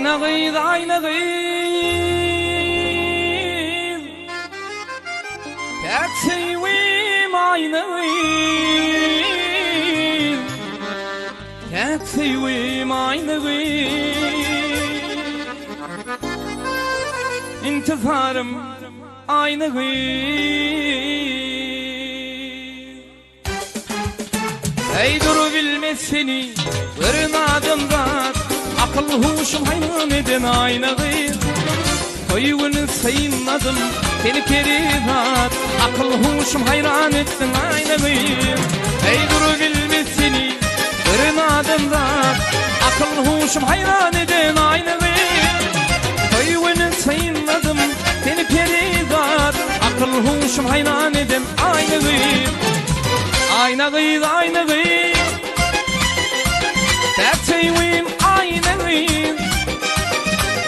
Ayna kıydı, ayna kıydı. Tek sevim ayna kıydı. Tek sevim ayna kıydı. İntiharım ayna kıydı. Ey duru bilmez seni ırnadımdan, akıl huşum hayran eden ayna kıyır. Koyunu sayınladım seni perihat, akıl huşum hayran ettin ayna kıyır. Ey duru bilmez seni ırnadımdan, akıl huşum hayran eden ayna kıyır. Koyunu sayınladım seni perihat, akıl huşum hayran eden ayna kıyır. Ayna kıydı, ayna kıydı. Tek sevim ayna kıydı.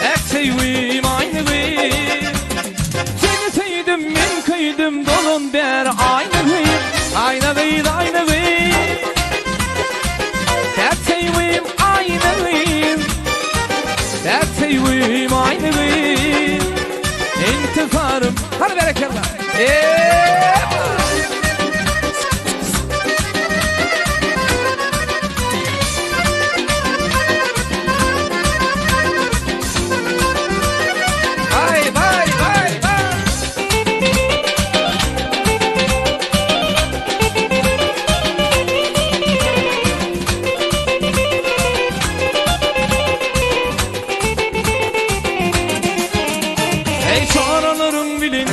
Tek sevim ayna kıydı. Seni sevdim ben kıydım dolun ber ayna kıydı. Ayna kıydı, ayna kıydı. Tek sevim ayna kıydı. Tek sevim ayna kıydı. İntiharım hadi bereketle. Çağrılarım bilin,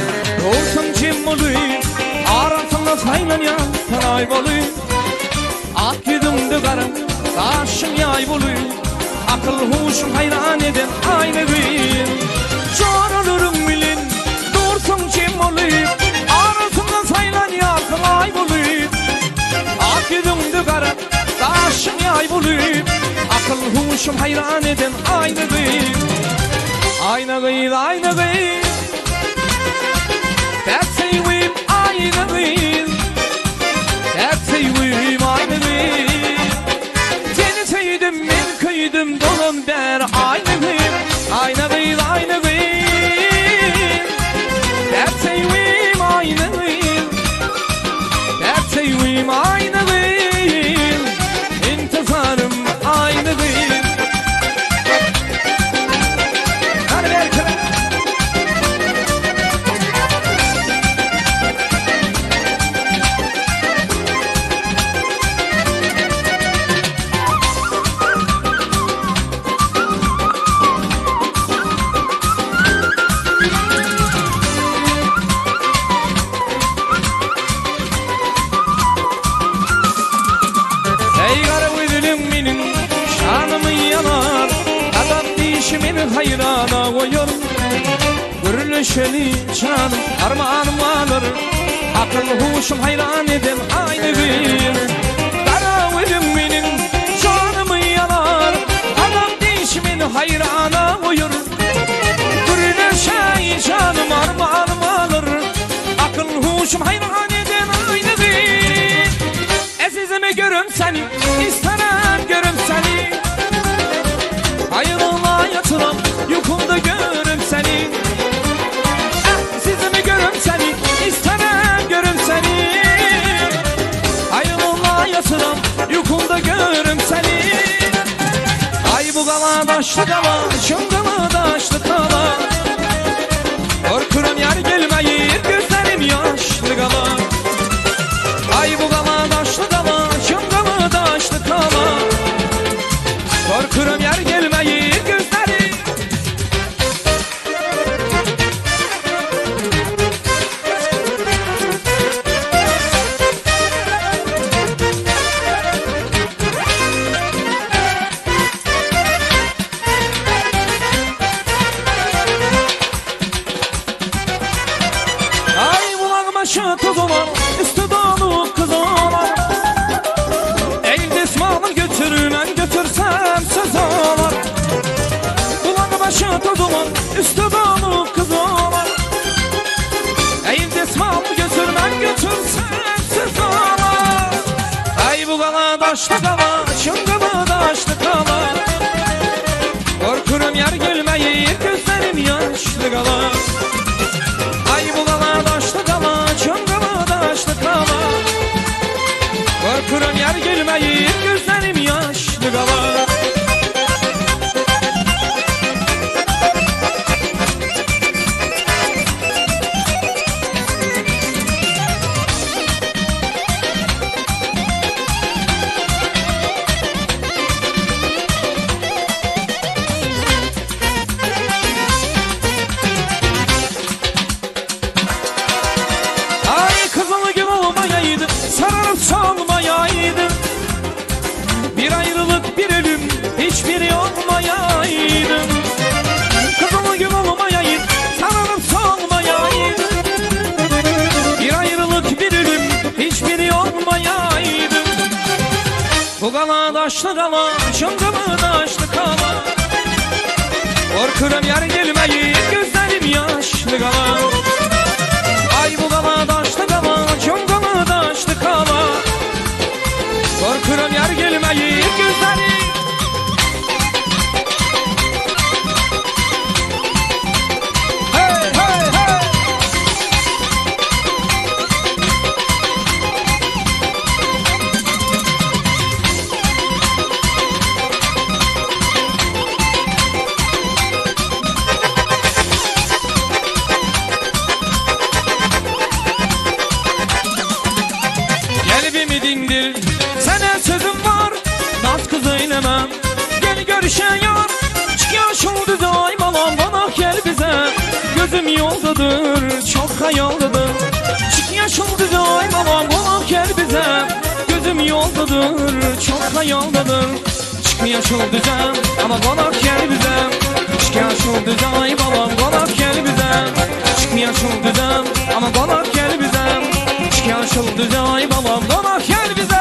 olsun kim olayım, arasında saylan ya saray bolayım. Ak yüzümde karım, taşım yay bolayım, akıl huşum hayran eden aynı bir. Çağrılarım bilin, olsun kim olayım, arasında saylan ya saray bolayım. Ak yüzümde karım, taşım yay bolayım, akıl huşum hayran eden aynı bir. Ayna kıydı, ayna kıydı. Tek sevim ayna kıydı. Tek sevim ayna kıydı. Seni sevdim ben kıydım dolun der ayna kıydı. Ayna kıydı, ayna kıydı. Tek sevim ayna kıydı. Tek sevim ayna kıydı. İntizarım ayna kıydı. Şanımı yanar, adam dişimin hayrana koyur. Gürleşeli canım armağanım alır, akıl huşum hayran eden aynı bir. Kara ölüm benim şanımı yanar, adam dişimin hayrana koyur. Gürleşeli canım armağanım alır, akıl huşum hayran eden aynı bir. Ezizimi görüm seni, istemem görüm seni. Ayrılığa yatıram, yukumda görüm seni. Sizimi görüm seni, istemem görüm seni. Ayrılığa yatıram, yukumda görüm seni. Ay bu kala daşlı kala, şundalı daşlı kala. Korkurum yar gelmeyir, gözlerim yaşlı kala. Ay bu kala daşlı kala, şundalı daşlı kala. Korkurum yer gelmeyir gözleri. Ay bulan başı toz olan, üstü dolu kız olan. Elde esmamı götürünen götürsem söz olur. Bulan başı toz olan, üstü dolu kız olan. Elde esmamı götürmen götürsem söz olur. Ay bu kala daşlı kala, şundalı daşlı kala. Korkurum yer gelmeyip gözlerim yaşlı kalar. Sararıp salmayaydı, bir ayrılık bir ölüm hiçbiri olmayaydı. Kızılı gibi olmayaydı, sararıp salmayaydı, bir ayrılık bir ölüm hiçbiri olmayaydı. Bu kala daşlı kala, şıngılı daşlı kala, korkuram yar gelmeyi gözlerim yaşlı kala. Ay bu kala daşlı kala, şıngılı daşlı kala, korkuram yar gelmeyi gözlerim. Hey hey hey. Kalbimi dindir, sana sözüm var, naz kız eylemem. Gel görüşen yar, çıkıyor şu düze ay balam, bana gel bize. Gözüm yoldadır, çok hayaldadır, çıkıyor şu düze ay balam, bana gel bize. Gözüm yoldadır, çok hayaldadır, çıkıyor şu düze, ama bana gel bize. Çıkıyor şu düze ay balam, bana gel bize. Çıkıyor şu düze, ama bana gel bize. Çıkıyor şu düze ay balam, bana gel bize.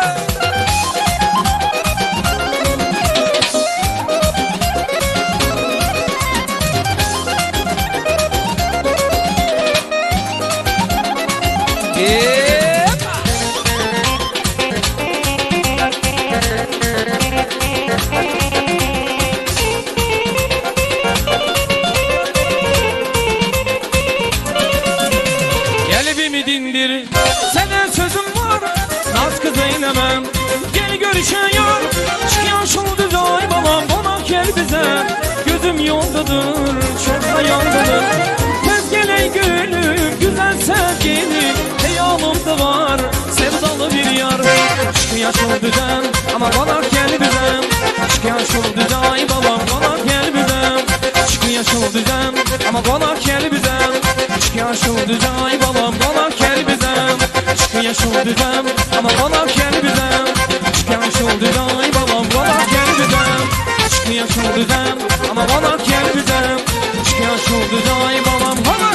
Kalbimi dindir, sana sözüm var, naz kız eylemem. Gel görüşen yar, çıkıyor şu düze ay balam, bana gel bize. Gözüm yoldadır, çok hayaldadır, tez gele gülüm, güzel sevgilim. Hayalımda var, sevdalı bir yar, çıkıyor şu düzen, ama bana gel bize. Çıkıyor şu düze ay balam, bana gel bize. Çıkıyor şu düzen, ama bana gel bize. Çıkıyor şu düze ay balam, bana gel bize. Çıkıyor şu düzen, ama bana gel bize. Çıkıyor şu düze ay balam, bana gel bize. Çıkıyor şu düzen, ama bana gel bize. Çıkıyor şu düze ay balam, bana